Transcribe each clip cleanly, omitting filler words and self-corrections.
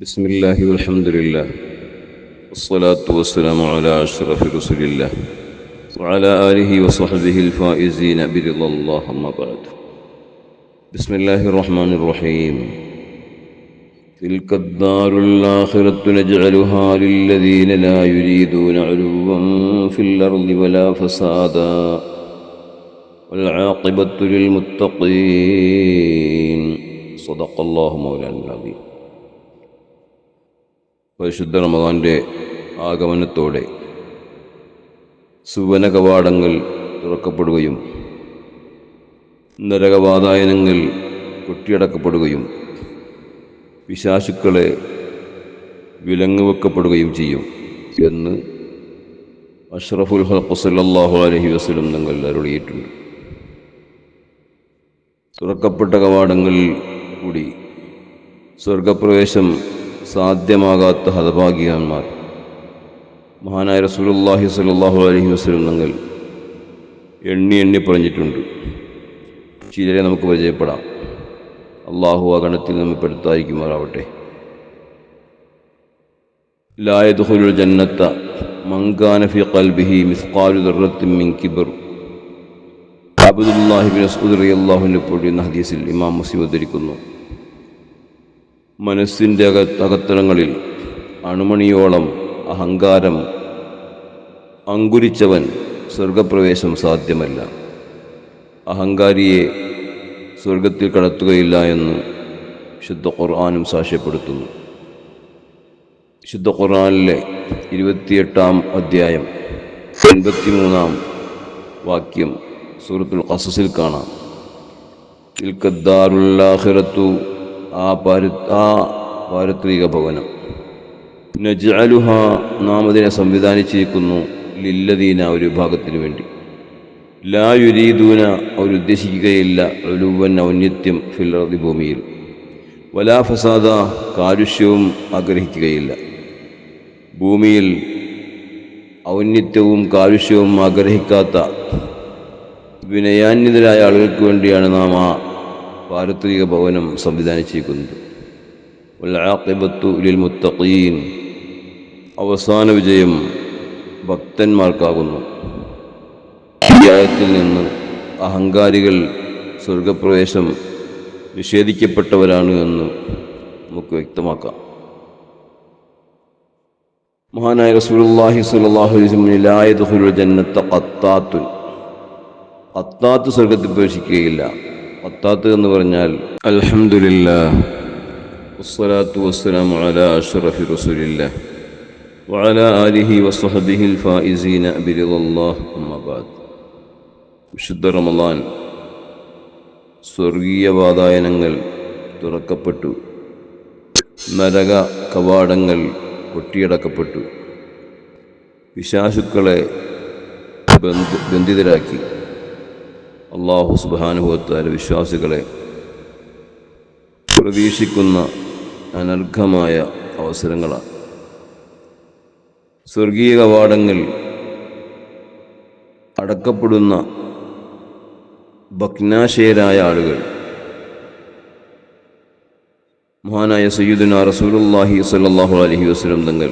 بسم الله والحمد لله والصلاة والسلام على أشرف رسول الله وعلى آله وصحبه الفائزين برضا الله أما بعد. بسم الله الرحمن الرحيم. تلك الدار الآخرة نجعلها للذين لا يريدون علوا في الأرض ولا فسادا والعاقبة للمتقين. صدق الله مولانا العظيم. പരിശുദ്ധ റമദാൻ്റെ ആഗമനത്തോടെ സുവന കവാടങ്ങൾ തുറക്കപ്പെടുകയും നരകവാതായനങ്ങൾ കൊട്ടിയടക്കപ്പെടുകയും പിശാചുക്കളെ വിലങ്ങുവെക്കപ്പെടുകയും ചെയ്യും എന്ന് അഷ്റഫുൽ ഖൽഖ് സല്ലല്ലാഹു അലൈഹി വസല്ലം തങ്ങൾ അരുളിയിട്ടുണ്ട്. തുറക്കപ്പെട്ട കവാടങ്ങളിൽ കൂടി സ്വർഗപ്രവേശം സാധ്യമാകാത്ത ഹതഭാഗ്യവാന്മാർ മഹാനായ റസൂലുള്ളാഹി സ്വല്ലല്ലാഹു അലൈഹി വസല്ലം തങ്ങൾ എണ്ണി പറഞ്ഞിട്ടുണ്ട്. ചിലരെ നമുക്ക് പരിചയപ്പെടാം. അള്ളാഹു ആ ഗണത്തിൽ നമ്മെ പെടുത്താതിരിക്കുമാറാവട്ടെ. ലാ യദ്ഖുലുൽ ജന്നത്ത മൻ കാന ഫീ ഖൽബിഹി മിസ്ഖാലു ദർറത്തിൻ മിൻ കിബ്ർ. അബ്ദുല്ലാഹി ഇബ്നു മസ്ഊദ് റളിയല്ലാഹു അൻഹു എന്ന ഹദീസിൽ ഇമാം മുസ്ലിം ഉദ്ധരിക്കുന്നു, മനസ്സിൻ്റെ അകത്തളങ്ങളിൽ അണുമണിയോളം അഹങ്കാരം അങ്കുരിച്ചവൻ സ്വർഗപ്രവേശം സാധ്യമല്ല. അഹങ്കാരിയെ സ്വർഗത്തിൽ കടത്തുകയില്ല എന്ന് വിശുദ്ധ ഖുർആനും സാക്ഷ്യപ്പെടുത്തുന്നു. വിശുദ്ധ ഖുർആനിലെ 28-ാം അധ്യായം 83-ാം വാക്യം സൂറത്തുൽ ഖസസിൽ കാണാം. തിൽക്കദ്ദാറുൽ ആഖിറത്തു, ആ പാരത്രിക ഭവനം, നജ്അലുഹ, നാം അതിനെ സംവിധാനിച്ചിരിക്കുന്നു, ലില്ലദീന, ഒരു വിഭാഗത്തിന് വേണ്ടി, ലാ യുരീദൂന, അവരുദ്ദേശിക്കുകയില്ല, ഉലുവൻ, ഔന്നത്യം, ഫിൽ അർദി, ഭൂമിയിൽ, വലാ ഫസാദ, കാലുഷ്യവും ആഗ്രഹിക്കുകയില്ല. ഭൂമിയിൽ ഔന്നത്യവും കാലുഷ്യവും ആഗ്രഹിക്കാത്ത വിനയാന്വിതരായ ആളുകൾക്ക് വേണ്ടിയാണ് നാം ആ പാരത്രിക ഭവനം സംവിധാനിച്ചിരിക്കുന്നത്. വൽആഖിബത്തു ലിൽ മുത്തഖീൻ, അവസാന വിജയം ഭക്തന്മാർക്കാകുന്നു. ഈ ആയത്തിൽ നിന്ന് അഹങ്കാരികൾ സ്വർഗപ്രവേശം നിഷേധിക്കപ്പെട്ടവരാണ് എന്ന് നമുക്ക് വ്യക്തമാക്കാം. മഹാനായ റസൂലുള്ളാഹി സ്വല്ലല്ലാഹു അലൈഹി വസല്ലം ലാ യദ്ഖുലുൽ ജന്നത്ത ഖത്താത്തുൻ, ഖത്താത്ത് സ്വർഗത്തിൽ പ്രവേശിക്കുകയില്ല. ഖത്താത്ത് എന്ന് പറഞ്ഞാൽ അൽഹംദുലില്ലാഹ് വസ്സലാത്തു വസ്സലാമു അലാ അഷ്റഫി റസൂലില്ലാഹ് വഅലാ ആലിഹി വസ്വഹ്ബിഹിൽ ഫായിസീന ബിറിദല്ലാഹ് അമ്മാ ബഅദ്. വിശുദ്ധ റമളാൻ, സ്വർഗീയ വാതായനങ്ങൾ തുറക്കപ്പെട്ടു, നരക കവാടങ്ങൾ കൊട്ടിയടക്കപ്പെട്ടു, പിശാചുക്കളെ ബന്ധിതരാക്കി. അല്ലാഹു സുബ്ഹാനഹു വ തആല വിശ്വാസികളെ പ്രതീക്ഷിക്കുന്ന അനർഘമായ അവസരങ്ങളാണ്. സ്വർഗീയ കവാടങ്ങൾ അടക്കപ്പെടുന്ന ഭഗ്നാശയരായ ആളുകൾ മഹാനായ സയ്യിദുനാ റസൂലുള്ളാഹി സ്വല്ലല്ലാഹു അലൈഹി വസല്ലം തങ്ങൾ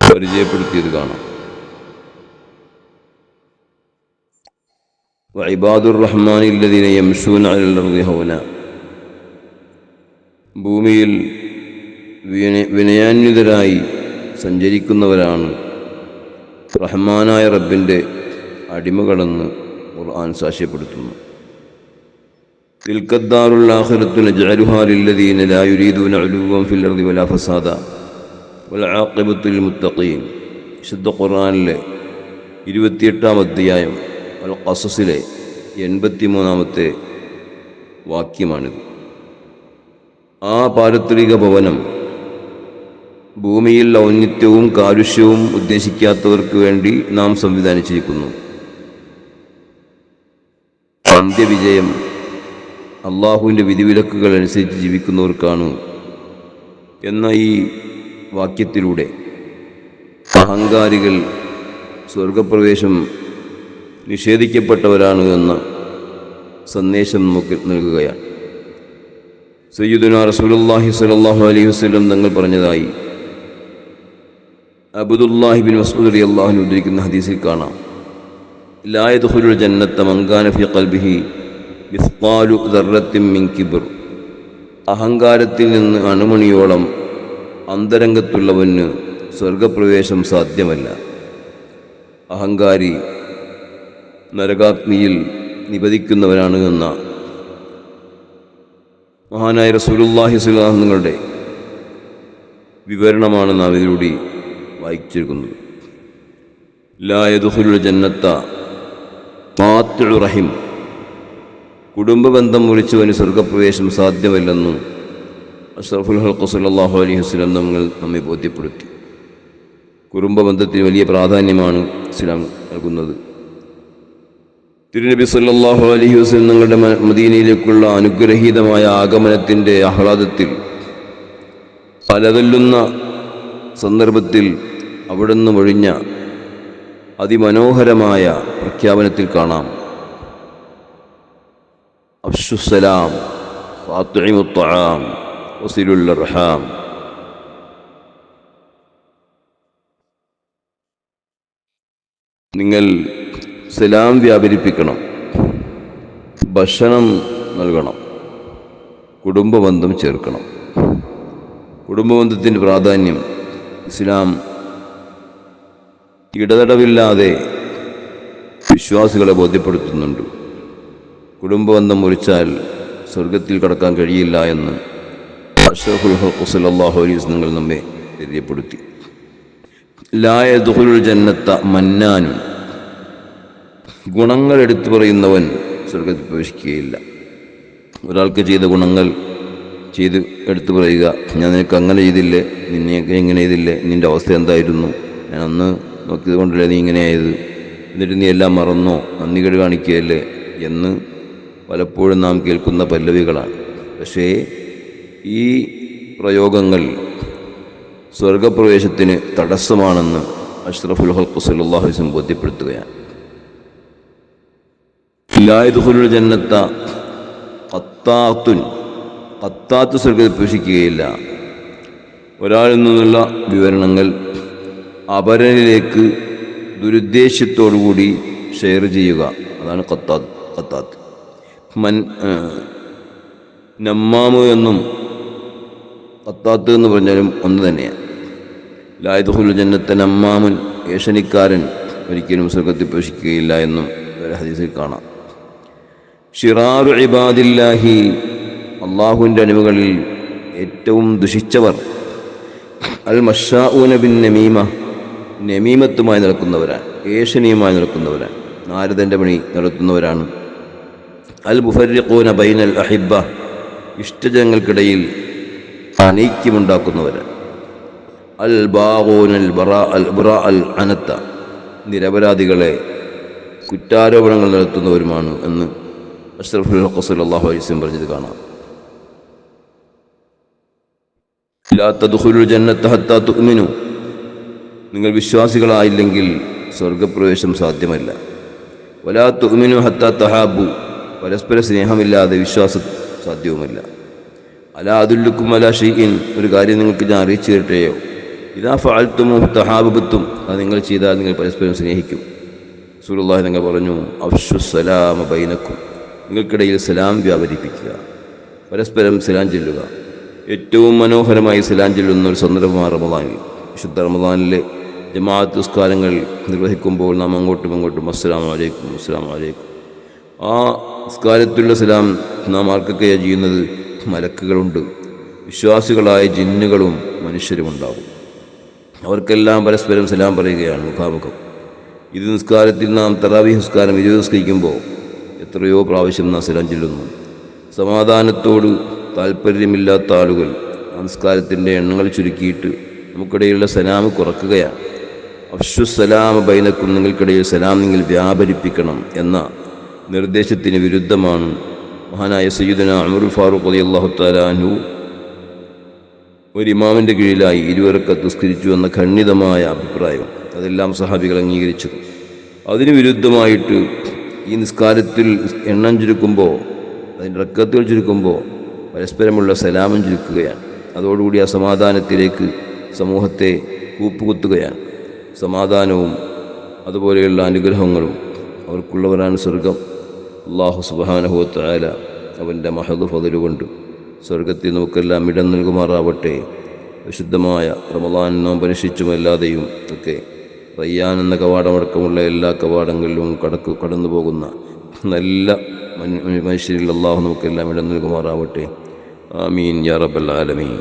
പരിചയപ്പെടുത്തിയത് കാണാം. വഇബാദുർ റഹ്മാനിൽ ലദീന യംശൂന അലൽ അർദി ഹൗന, ഭൂമിയിൽ വിനയാന്വിതരായി സഞ്ചരിക്കുന്നവരാണ് റഹ്മാനായ റബ്ബിൻ്റെ അടിമകളെന്ന് ഖുർആൻ സാക്ഷ്യപ്പെടുത്തുന്നു. തിൽക്കദ്ദാറുൽ ആഖിറത്തു നജ്അലുഹാ ലില്ലദീന ലാ യുരീദൂന ഉലുവ്വൻ ഫിൽ അർദി വലാ ഫസാദ വൽആഖിബത്തു ലിൽ മുത്തഖീൻ. വിശുദ്ധ ഖുർആനിലെ 28-ാം അധ്യായം അൽ ഖസസിലെ 83-ാമത്തെ വാക്യമാണിത്. ആ പാരത്രിക ഭവനം ഭൂമിയിൽ ഔന്നത്യവും കാലുഷ്യവും ഉദ്ദേശിക്കാത്തവർക്ക് വേണ്ടി നാം സംവിധാനിച്ചിരിക്കുന്നു. അന്ത്യവിജയം അള്ളാഹുവിൻ്റെ വിധിവിലക്കുകൾ അനുസരിച്ച് ജീവിക്കുന്നവർക്കാണ് എന്ന ഈ വാക്യത്തിലൂടെ അഹങ്കാരികൾ സ്വർഗപ്രവേശം നിഷേധിക്കപ്പെട്ടവരാണ് എന്ന സന്ദേശം നമുക്ക് നൽകുകയാണ്. സയ്യിദുനാ റസൂലുള്ളാഹി സ്വല്ലല്ലാഹു അലൈഹി വസല്ലം തങ്ങൾ പറഞ്ഞതായി അബ്ദുല്ലാഹി ബിൻ മസ്ഊദ് റളിയല്ലാഹു അൻഹു ഉദ്ധരിക്കുന്ന ഹദീസിൽ കാണാം, ലാ യദ്ഖുലുൽ ജന്നത മൻ കാന ഫീ ഖൽബിഹി മിസ്ഖാലു ദർറത്തിൻ മിൻ കിബ്ർ. അഹങ്കാരത്തിൽ നിന്ന് അണുമണിയോളം അന്തരംഗത്തുള്ളവന് സ്വർഗപ്രവേശം സാധ്യമല്ല. അഹങ്കാരി നരകാഗ്നിയിൽ നിപതിക്കുന്നവനാണ് എന്ന മഹാനായ റസൂലുള്ളാഹി സ്വല്ലല്ലാഹു അലൈഹി വസല്ലം വിവരണമാണ് നാം ഇതിലൂടെ വായിച്ചിരിക്കുന്നത്. ലാ യദ്ഖുലുൽ ജന്നത ഖാത്തിഉ റഹിം. കുടുംബബന്ധം മുറിച്ചവന് സ്വർഗപ്രവേശം സാധ്യമല്ലെന്നും അഷ്റഫുൽ ഖൽഖ് സ്വല്ലല്ലാഹു അലൈഹി വസല്ലം നമ്മെ ബോധ്യപ്പെടുത്തി. കുടുംബബന്ധത്തിന് വലിയ പ്രാധാന്യമാണ് ഇസ്ലാം നൽകുന്നത്. തിരുനബി സല്ലല്ലാഹു അലൈഹി വസല്ലം തങ്ങളുടെ മദീനയിലേക്കുള്ള അനുഗ്രഹീതമായ ആഗമനത്തിൻ്റെ ആഹ്ലാദത്തിൽ പലതല്ലുന്ന സന്ദർഭത്തിൽ അവിടുന്ന് ഒഴിഞ്ഞ അതിമനോഹരമായ പ്രഖ്യാപനത്തിൽ കാണാം, അഫ്ശുസ്സലാം വഅത്ഇമുത് ത്വആം വസിലുൽ അർഹാം. നിങ്ങൾ സലാം വ്യാപരിപ്പിക്കണം, ഭക്ഷണം നൽകണം, കുടുംബബന്ധം ചേർക്കണം. കുടുംബബന്ധത്തിൻ്റെ പ്രാധാന്യം ഇസ്ലാം ഇടതടവില്ലാതെ വിശ്വാസികളെ ബോധ്യപ്പെടുത്തുന്നുണ്ട്. കുടുംബബന്ധം മുറിച്ചാൽ സ്വർഗത്തിൽ കടക്കാൻ കഴിയില്ല എന്ന് അഷ്റഫുൽ ഖൽഖ് സ്വല്ലല്ലാഹു അലൈഹി വസല്ലം നമ്മെ തെര്യപ്പെടുത്തി. ലാ യദ്ഖുലുൽ ജന്നത മന്നാനുൻ. ഗുണങ്ങൾ എടുത്തു പറയുന്നവൻ സ്വർഗത്തിൽ പ്രവേശിക്കുകയില്ല. ഒരാൾക്ക് ചെയ്ത ഗുണങ്ങൾ ചെയ്ത് എടുത്തു പറയുക, ഞാൻ നിനക്ക് അങ്ങനെ ചെയ്തില്ലേ, നിന്നെയൊക്കെ ഇങ്ങനെ ചെയ്തില്ലേ, നിൻ്റെ അവസ്ഥ എന്തായിരുന്നു, ഞാൻ അന്ന് നോക്കിയത് കൊണ്ടല്ലേ നീ ഇങ്ങനെ ആയത്, എന്നിട്ട് നീ എല്ലാം മറന്നോ, നന്ദികേട് കാണിക്കുകയല്ലേ എന്ന് പലപ്പോഴും നാം കേൾക്കുന്ന പല്ലവികളാണ്. പക്ഷേ ഈ പ്രയോഗങ്ങൾ സ്വർഗപ്രവേശത്തിന് തടസ്സമാണെന്ന് അഷ്റഫുൽ ഖൽഖ് സ്വല്ലല്ലാഹു അലൈഹി വസല്ലം ബോധ്യപ്പെടുത്തുകയാണ്. ലാ യദ്ഖുലുൽ ജന്നത ഖത്താത്തുൻ. ഖത്താത്ത് സ്വർഗത്തിൽ പ്രവേശിക്കുകയില്ല. ഒരാളിൽ നിന്നുള്ള വിവരണങ്ങൾ അപരനിലേക്ക് ദുരുദ്ദേശ്യത്തോടുകൂടി ഷെയർ ചെയ്യുക, അതാണ് ഖത്താത്ത്. നമ്മാമു എന്നും ഖത്താത്ത് എന്ന് പറഞ്ഞാലും ഒന്ന് തന്നെയാണ്. ലാ യദ്ഖുലുൽ ജന്നത നമ്മാമുൻ. ഏഷണിക്കാരൻ ഒരിക്കലും സ്വർഗത്തിൽ പ്രവേശിക്കുകയില്ല എന്നും ഒരു ഹദീസിൽ കാണാം. ഷിറാറു ഇബാദില്ലാഹി. അള്ളാഹുവിൻ്റെ അടിമകളിൽ ഏറ്റവും ദുഷിച്ചവർ അൽ മഷാഊന ബിൻ നമീമ. നമീമത്തുമായി നടക്കുന്നവരാണ്, ഏഷണിയുമായി നടക്കുന്നവരാണ്, നാരദൻ്റെ പണി നടത്തുന്നവരാണ്. അൽ മുഫർരിഖൂന ബൈനൽ അഹിബ്ബ. ഇഷ്ടജനങ്ങൾക്കിടയിൽ അനൈക്യമുണ്ടാക്കുന്നവരാണ്. അൽ ബാഗൂന അൽ ബറാ അൽ അനത്ത. നിരപരാധികളെ കുറ്റാരോപണങ്ങൾ നടത്തുന്നവരുമാണ് എന്ന് അഷ്റഫുൽ ഖൽഖ് സ്വല്ലല്ലാഹു അലൈഹി വസല്ലം പറഞ്ഞത് കാണാം. ലാ തദ്ഖുലുൽ ജന്നത ഹത്താ തുഅ്മിനു. നിങ്ങൾ വിശ്വാസികളായില്ലെങ്കിൽ സ്വർഗപ്രവേശം സാധ്യമല്ല. വലാ തുഅ്മിനു ഹത്താ തഹാബു. പരസ്പര സ്നേഹമില്ലാതെ വിശ്വാസം സാധ്യവുമല്ല. അലാ അദുല്ലുക്കും അലാ ഷൈഇൻ. ഒരു കാര്യം നിങ്ങൾക്ക് ഞാൻ അറിയിച്ചു തരട്ടെയോ, ഇദാ ഫഅൽതുമു തഹാബബതും. അത് നിങ്ങൾ ചെയ്താൽ നിങ്ങൾ പരസ്പരം സ്നേഹിക്കും. റസൂലുള്ളാഹി തങ്ങൾ പറഞ്ഞു, അഫ്ശുസ്സലാമ ബൈനക്കും. നിങ്ങൾക്കിടയിൽ സലാം വ്യാപരിപ്പിക്കുക, പരസ്പരം സലാം ചൊല്ലുക. ഏറ്റവും മനോഹരമായി സലാം ചൊല്ലുന്ന ഒരു സന്ദർഭമാണ് റമദാനിൽ. വിശുദ്ധ റമദാനിലെ ജമാഅത്ത് നിസ്കാരങ്ങൾ നിർവഹിക്കുമ്പോൾ നാം അങ്ങോട്ടും അസ്സലാമു അലൈക്കും അസ്സലാമു അലൈക്കും. ആ നിസ്കാരത്തിലുള്ള സലാം നാം ആർക്കൊക്കെയാണ് ചെയ്യുന്നത്? മലക്കുകളുണ്ട്, വിശ്വാസികളായ ജിന്നുകളും മനുഷ്യരുമുണ്ടാകും. അവർക്കെല്ലാം പരസ്പരം സലാം പറയുകയാണ് മുഖാമുഖം. ഇത് നിസ്കാരത്തിൽ നാം തറാവീഹ് നിസ്കാരം 20 നിസ്കരിക്കുമ്പോൾ എത്രയോ പ്രാവശ്യം നാം സലാം ചൊല്ലുന്നു. സമാധാനത്തോട് താല്പര്യമില്ലാത്ത ആളുകൾ ആ നിസ്കാരത്തിൻ്റെ എണ്ണങ്ങൾ ചുരുക്കിയിട്ട് നമുക്കിടയിലുള്ള സലാം കുറക്കുകയാണ്. അഫ്ശുസ്സലാമ ബൈനക്കും. നിങ്ങൾക്കിടയിൽ സലാം നിങ്ങൾ വ്യാപരിപ്പിക്കണം എന്ന നിർദ്ദേശത്തിന് വിരുദ്ധമാണ് മഹാനായ സയ്യിദുനാ ഉമറുൽ ഫാറൂഖ് റളിയല്ലാഹു തആല അൻഹു ഒരു ഇമാമിൻ്റെ കീഴിലായി 20 റക്അത്ത് നിസ്കരിച്ചു എന്ന ഖണ്ഡിതമായ അഭിപ്രായം. അതെല്ലാം സഹാബികൾ അംഗീകരിച്ചു. അതിന് വിരുദ്ധമായിട്ട് ഈ നിസ്കാരത്തിൽ എണ്ണം ചുരുക്കുമ്പോൾ, അതിൻ്റെ റക്അത്തുകൾ ചുരുക്കുമ്പോൾ പരസ്പരമുള്ള സലാമും ചുരുക്കുകയാണ്. അതോടുകൂടി ആ സമാധാനത്തിലേക്ക് സമൂഹത്തെ കൂപ്പുകുത്തുകയാണ്. സമാധാനവും അതുപോലെയുള്ള അനുഗ്രഹങ്ങളും അവർക്കുള്ളവരാണ് സ്വർഗം. അല്ലാഹു സുബ്ഹാനഹു വ തആല അവൻ്റെ മഹദ് ഫദ്ല് കൊണ്ട് സ്വർഗത്തിൽ നമുക്കെല്ലാം ഇടം നൽകുമാറാവട്ടെ. വിശുദ്ധമായ റമളാൻ നോമ്പനുഷ്ഠിച്ചുമല്ലാതെയും ഒക്കെ റയ്യാൻ എന്ന കവാടമടക്കമുള്ള എല്ലാ കവാടങ്ങളിലും കടന്നു പോകുന്ന നല്ല മനുഷ്യരിൽ അല്ലാഹു നമുക്കെല്ലാം ഇടം നൽകുമാറാവട്ടെ. ആമീൻ യാ റബ്ബൽ ആലമീൻ.